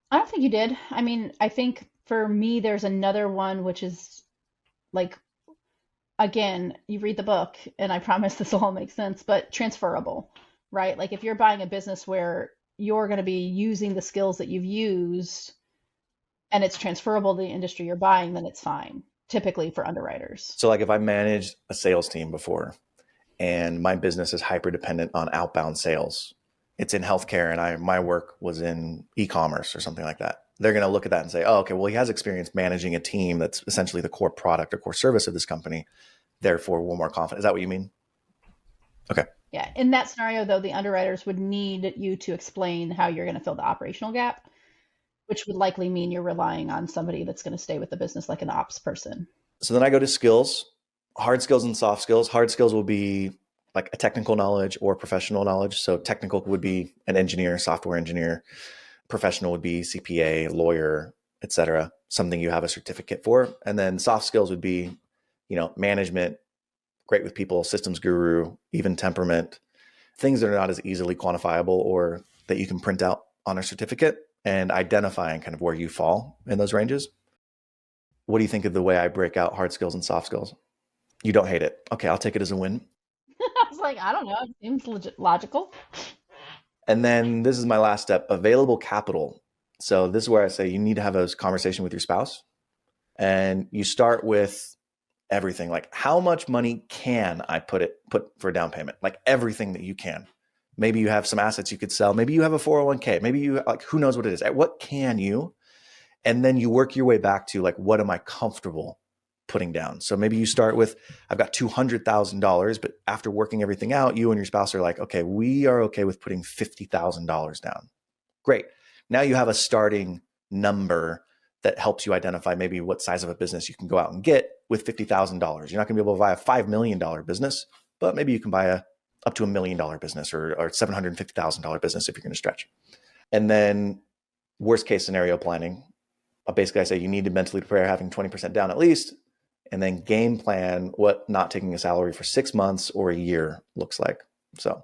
I don't think you did. I mean, I think for me, there's another one, which is like, again, you read the book, and I promise this will all make sense, but transferable, right? Like if you're buying a business where you're going to be using the skills that you've used and it's transferable to the industry you're buying, then it's fine, typically for underwriters. So like if I managed a sales team before and my business is hyper dependent on outbound sales, it's in healthcare and my work was in e-commerce or something like that. They're going to look at that and say, oh, okay, well, he has experience managing a team that's essentially the core product or core service of this company. Therefore, we're more confident. Is that what you mean? Okay. Yeah. In that scenario, though, the underwriters would need you to explain how you're going to fill the operational gap, which would likely mean you're relying on somebody that's going to stay with the business like an ops person. So then I go to skills, hard skills and soft skills. Hard skills will be like a technical knowledge or professional knowledge. So technical would be an engineer, software engineer. Professional would be CPA, lawyer, etc. Something you have a certificate for. And then soft skills would be, management, great with people, systems guru, even temperament, things that are not as easily quantifiable or that you can print out on a certificate, and identifying kind of where you fall in those ranges. What do you think of the way I break out hard skills and soft skills? You don't hate it. Okay, I'll take it as a win. I was like, I don't know. It seems logical. And then this is my last step, available capital. So this is where I say you need to have a conversation with your spouse. And you start with everything. Like, how much money can I put for a down payment? Like everything that you can. Maybe you have some assets you could sell. Maybe you have a 401k. Maybe you like, who knows what it is. What can you? And then you work your way back to like, what am I comfortable putting down? So maybe you start with, I've got $200,000, but after working everything out, you and your spouse are like, okay, we are okay with putting $50,000 down. Great. Now you have a starting number that helps you identify maybe what size of a business you can go out and get with $50,000. You're not going to be able to buy a $5 million business, but maybe you can buy up to $1 million business or $750,000 business if you're going to stretch. And then worst case scenario planning. Basically, I say you need to mentally prepare having 20% down at least, and then game plan what not taking a salary for 6 months or a year looks like. So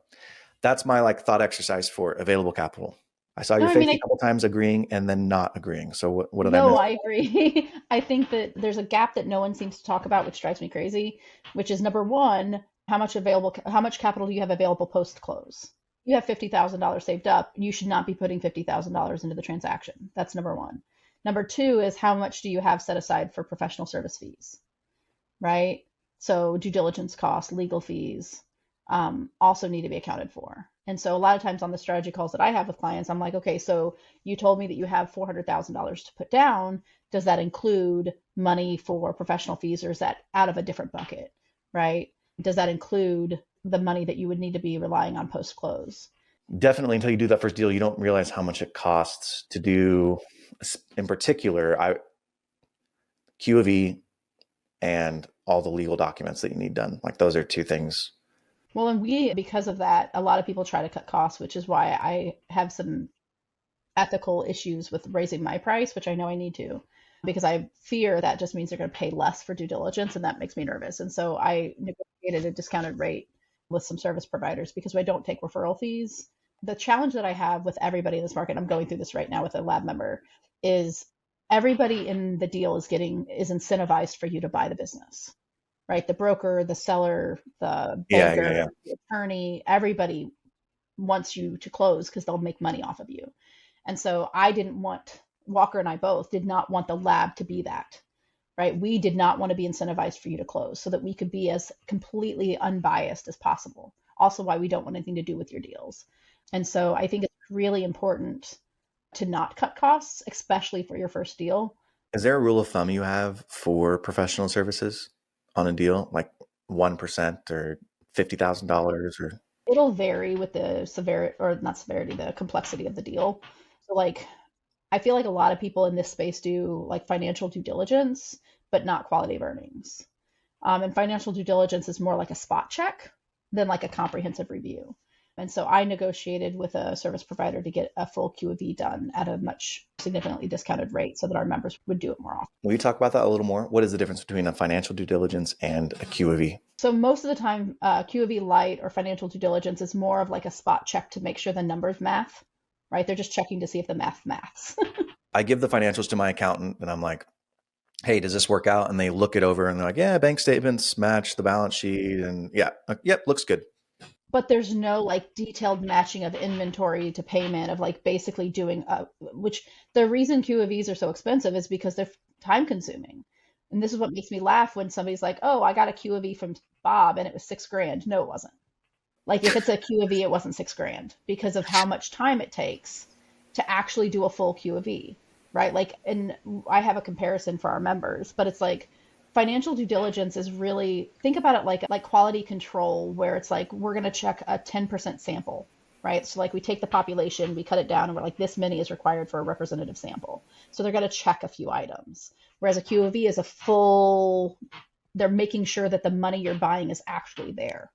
that's my like thought exercise for available capital. I saw your face a couple times agreeing and then not agreeing. So what did I miss? No, I agree. I think that there's a gap that no one seems to talk about, which drives me crazy, which is number one, how much capital do you have available post close? You have $50,000 saved up. You should not be putting $50,000 into the transaction. That's number one. Number two is how much do you have set aside for professional service fees, right? So due diligence costs, legal fees, also need to be accounted for. And so a lot of times on the strategy calls that I have with clients, I'm like, okay, so you told me that you have $400,000 to put down. Does that include money for professional fees, or is that out of a different bucket, right? Does that include the money that you would need to be relying on post-close? Definitely, until you do that first deal, you don't realize how much it costs to do, in particular, Q of E and all the legal documents that you need done. Like those are two things. Well, and because of that, a lot of people try to cut costs, which is why I have some ethical issues with raising my price, which I know I need to, because I fear that just means they're going to pay less for due diligence, and that makes me nervous. And so I negotiated a discounted rate with some service providers because I don't take referral fees. The challenge that I have with everybody in this market, I'm going through this right now with a lab member, is everybody in the deal is incentivized for you to buy the business, right? The broker, the seller, the banker, the attorney, everybody wants you to close because they'll make money off of you. And so Walker and I both did not want the lab to be that, right? We did not want to be incentivized for you to close so that we could be as completely unbiased as possible. Also why we don't want anything to do with your deals. And so I think it's really important to not cut costs, especially for your first deal. Is there a rule of thumb you have for professional services on a deal, like 1% or $50,000 or? It'll vary with the severity, or not severity, the complexity of the deal. So like, I feel like a lot of people in this space do like financial due diligence, but not quality of earnings. And financial due diligence is more like a spot check than like a comprehensive review. And so I negotiated with a service provider to get a full Q of E done at a much significantly discounted rate so that our members would do it more often. Will you talk about that a little more? What is the difference between a financial due diligence and a Q of E? So most of the time, Q of E light or financial due diligence is more of like a spot check to make sure the numbers math, right? They're just checking to see if the math maths. I give the financials to my accountant and I'm like, hey, does this work out? And they look it over and they're like, yeah, bank statements match the balance sheet. And yep, looks good. But there's no like detailed matching of inventory to payment of like basically doing, which the reason Q of E's are so expensive is because they're time consuming. And this is what makes me laugh when somebody's like, oh, I got a Q of E from Bob and it was $6,000. No, it wasn't. Like if it's a Q of E, it wasn't $6,000 because of how much time it takes to actually do a full Q of E, right? Like, and I have a comparison for our members, but it's like, financial due diligence is really, think about it like quality control, where it's like we're going to check a 10% sample, right? So like we take the population, we cut it down, and we're like, this many is required for a representative sample. So they're going to check a few items. Whereas a Q of E is they're making sure that the money you're buying is actually there,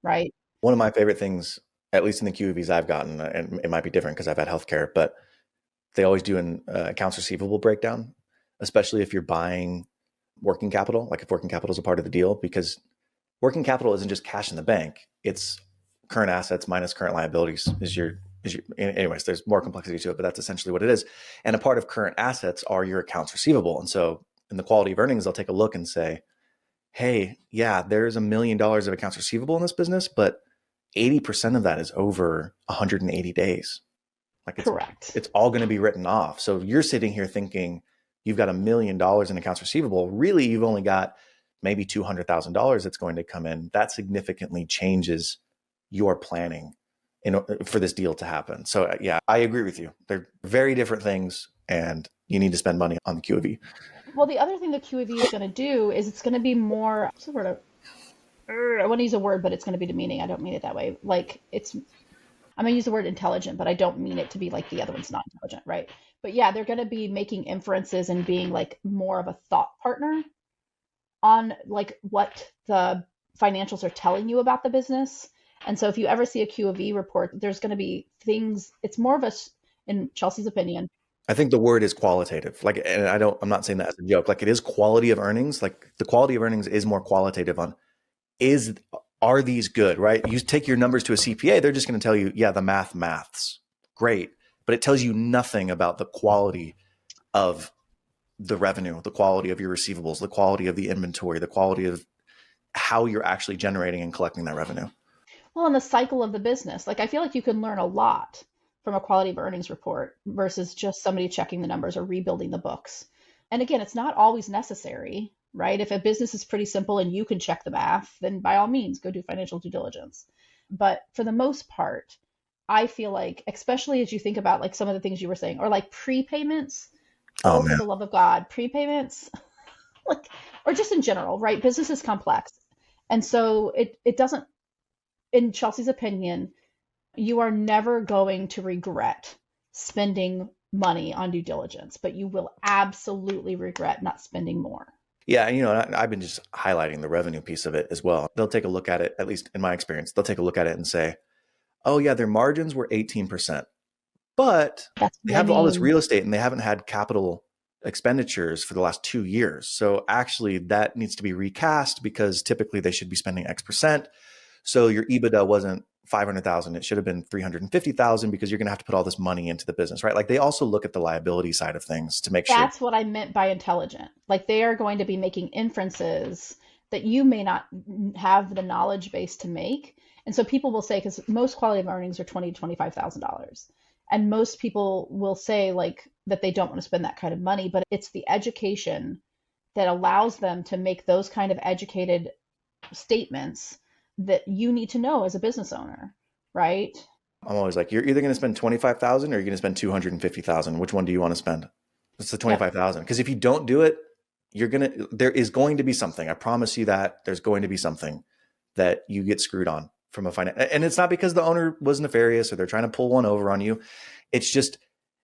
right? One of my favorite things, at least in the Q of E's I've gotten, and it might be different because I've had healthcare, but they always do an accounts receivable breakdown, especially if you're buying working capital, like if working capital is a part of the deal, because working capital isn't just cash in the bank. It's current assets minus current liabilities anyways, there's more complexity to it, but that's essentially what it is. And a part of current assets are your accounts receivable. And so in the quality of earnings, they'll take a look and say, hey, yeah, there's $1 million of accounts receivable in this business, but 80% of that is over 180 days. Like Correct. It's all going to be written off. So you're sitting here thinking, you've got $1 million in accounts receivable. Really, you've only got maybe $200,000 that's going to come in. That significantly changes your planning for this deal to happen. So yeah, I agree with you. They're very different things and you need to spend money on the Q of E. Well, the other thing the Q of E is going to do is it's going to be more, what's the word? I want to use a word, but it's going to be demeaning. I don't mean it that way. Like I'm going to use the word intelligent, but I don't mean it to be like the other one's not intelligent, right? But yeah, they're going to be making inferences and being like more of a thought partner on like what the financials are telling you about the business. And so if you ever see a Q of E report, there's going to be things, it's more of in Chelsea's opinion. I think the word is qualitative. Like, and I'm not saying that as a joke. Like it is quality of earnings. Like the quality of earnings is more qualitative on are these good, right? You take your numbers to a CPA, they're just going to tell you, yeah, the maths, great. But it tells you nothing about the quality of the revenue, the quality of your receivables, the quality of the inventory, the quality of how you're actually generating and collecting that revenue. Well, in the cycle of the business, like I feel like you can learn a lot from a quality of earnings report versus just somebody checking the numbers or rebuilding the books. And again, it's not always necessary, right? If a business is pretty simple and you can check the math, then by all means, go do financial due diligence. But for the most part, I feel like, especially as you think about like some of the things you were saying, or like prepayments, for the love of God, prepayments, like, or just in general, right? Business is complex. And so it doesn't, in Chelsea's opinion, you are never going to regret spending money on due diligence, but you will absolutely regret not spending more. Yeah. And I've been just highlighting the revenue piece of it as well. They'll take a look at it, at least in my experience, they'll take a look at it and say, oh yeah, their margins were 18%, but they have all this real estate and they haven't had capital expenditures for the last 2 years. So actually that needs to be recast because typically they should be spending X percent. So your EBITDA wasn't 500,000. It should have been 350,000 because you're going to have to put all this money into the business, right? Like they also look at the liability side of things to make sure. That's what I meant by intelligent. Like they are going to be making inferences that you may not have the knowledge base to make. And so people will say, because most quality of earnings are $20,000 to $25,000, and most people will say like that they don't want to spend that kind of money, but it's the education that allows them to make those kind of educated statements that you need to know as a business owner, right? I'm always like, you're either going to spend 25,000 or you're going to spend 250,000. Which one do you want to spend? It's the Yep. 25,000. Because if you don't do it, there is going to be something. I promise you that there's going to be something that you get screwed on from a finance. And it's not because the owner was nefarious or they're trying to pull one over on you. It's just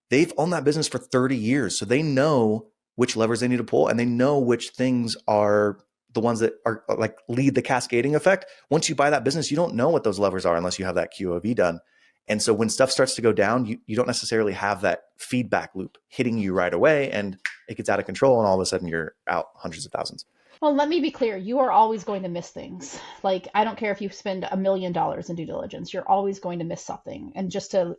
they've owned that business for 30 years. So they know which levers they need to pull and they know which things are the ones that are like lead the cascading effect. Once you buy that business, you don't know what those levers are unless you have that QOV done. And so when stuff starts to go down, you don't necessarily have that feedback loop hitting you right away and it gets out of control and all of a sudden you're out hundreds of thousands. Well, let me be clear. You are always going to miss things. Like, I don't care if you spend $1 million in due diligence, you're always going to miss something. And just to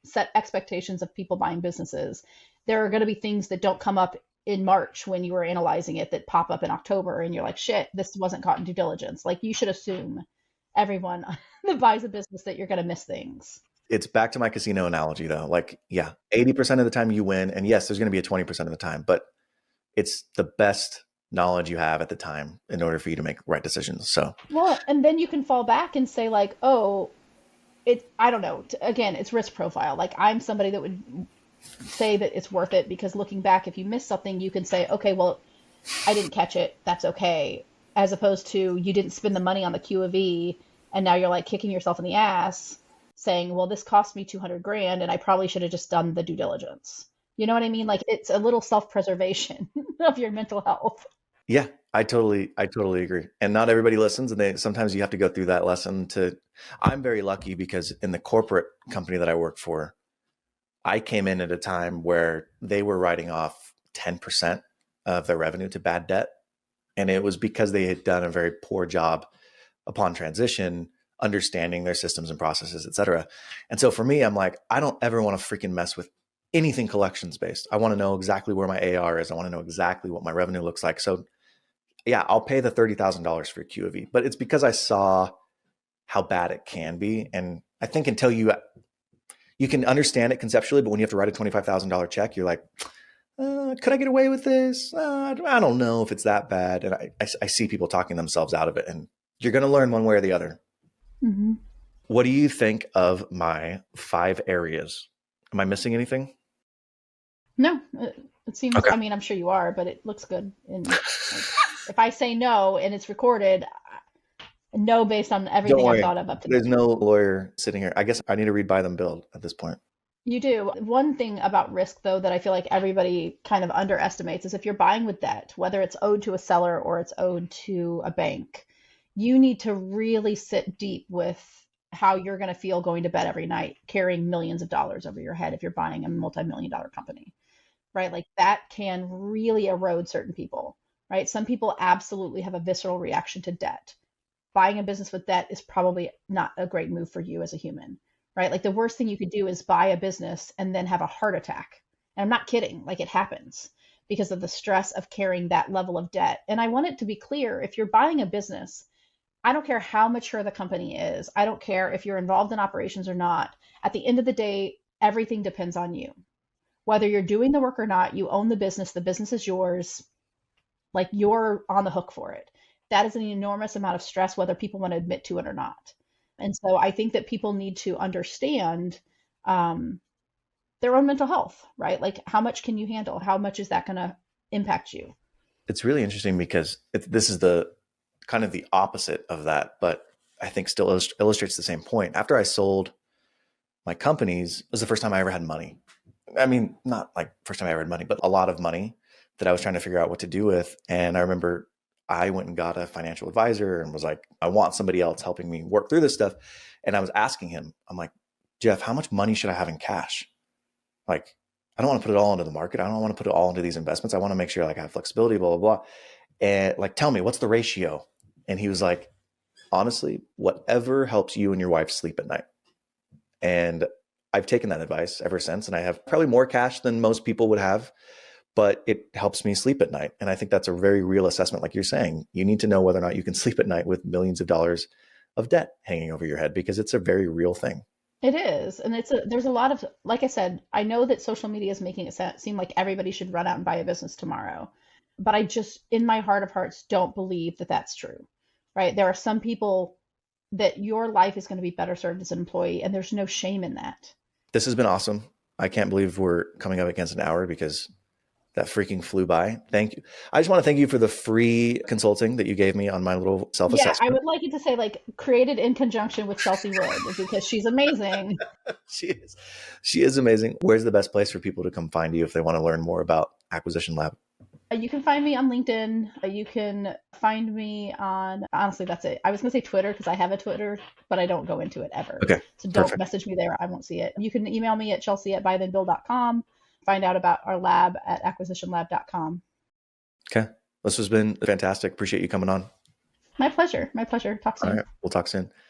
set expectations of people buying businesses, there are going to be things that don't come up in March when you were analyzing it that pop up in October and you're like, shit, this wasn't caught in due diligence. Like, you should assume everyone that buys a business that you're going to miss things. It's back to my casino analogy though. Like, yeah, 80% of the time you win. And yes, there's going to be a 20% of the time, but it's the best knowledge you have at the time in order for you to make right decisions. So, Well, and then you can fall back and say like, oh, I don't know. Again, it's risk profile. Like I'm somebody that would say that it's worth it because looking back, if you miss something, you can say, okay, well, I didn't catch it. That's okay. As opposed to you didn't spend the money on the Q of E and now you're like kicking yourself in the ass saying, well, this cost me 200 grand and I probably should have just done the due diligence. You know what I mean? Like it's a little self-preservation of your mental health. yeah, I totally agree. And not everybody listens. And sometimes you have to go through that lesson I'm very lucky because in the corporate company that I work for, I came in at a time where they were writing off 10% of their revenue to bad debt. And it was because they had done a very poor job upon transition, understanding their systems and processes, et cetera. And so for me, I'm like, I don't ever want to freaking mess with anything collections based. I want to know exactly where my AR is. I want to know exactly what my revenue looks like. So yeah, I'll pay the $30,000 for QOV, but it's because I saw how bad it can be. And I think until you can understand it conceptually, but when you have to write a $25,000 check, you're like, could I get away with this? I don't know if it's that bad. And I see people talking themselves out of it, and you're going to learn one way or the other. Mm-hmm. What do you think of my 5 areas? Am I missing anything? No, it seems, Okay. I mean, I'm sure you are, but it looks good. And like, if I say no and it's recorded, no, based on Don't everything I've worry. thought of up to There's no lawyer sitting here. I guess I need to read buy them build at this point. You do. One thing about risk, though, that I feel like everybody kind of underestimates is if you're buying with debt, whether it's owed to a seller or it's owed to a bank, you need to really sit deep with how you're going to feel going to bed every night, carrying millions of dollars over your head if you're buying a multi-million-dollar company, right? Like that can really erode certain people, right? Some people absolutely have a visceral reaction to debt. Buying a business with debt is probably not a great move for you as a human, right? Like the worst thing you could do is buy a business and then have a heart attack. And I'm not kidding, like it happens because of the stress of carrying that level of debt. And I want it to be clear, if you're buying a business, I don't care how mature the company is. I don't care if you're involved in operations or not. At the end of the day, everything depends on you. Whether you're doing the work or not, you own the business is yours, like you're on the hook for it. That is an enormous amount of stress, whether people want to admit to it or not. And so I think that people need to understand um, their own mental health, right? Like how much can you handle? How much is that going to impact you? It's really interesting because this is the kind of the opposite of that, but I think still illustrates the same point. After I sold my companies, it was the first time I ever had money. I mean, not like first time I ever had money, but a lot of money that I was trying to figure out what to do with. And I remember I went and got a financial advisor and was like, I want somebody else helping me work through this stuff. And I was asking him, I'm like, Jeff, how much money should I have in cash? Like, I don't want to put it all into the market. I don't want to put it all into these investments. I want to make sure like I have flexibility, blah, blah, blah. And like, tell me, what's the ratio? And he was like, honestly, whatever helps you and your wife sleep at night. And I've taken that advice ever since. And I have probably more cash than most people would have, but it helps me sleep at night. And I think that's a very real assessment. Like you're saying, you need to know whether or not you can sleep at night with millions of dollars of debt hanging over your head, because it's a very real thing. It is, and there's a lot of, like I said, I know that social media is making it seem like everybody should run out and buy a business tomorrow, but I just, in my heart of hearts, don't believe that that's true, right? There are some people that your life is going to be better served as an employee, and there's no shame in that. This has been awesome. I can't believe we're coming up against an hour, because that freaking flew by. Thank you. I just want to thank you for the free consulting that you gave me on my little self Yeah, I assessment. would like it to say like created in conjunction with Chelsea Wood because she's amazing. She is. She is amazing. Where's the best place for people to come find you if they want to learn more about Acquisition Lab? You can find me on LinkedIn. You can find me on, honestly, that's it. I was going to say Twitter because I have a Twitter, but I don't go into it ever. Okay, So don't perfect. message me there. I won't see it. You can email me at chelsea@buythenbuild.com. Find out about our lab at acquisitionlab.com. Okay. This has been fantastic. Appreciate you coming on. My pleasure. My pleasure. Talk All soon. right. We'll talk soon.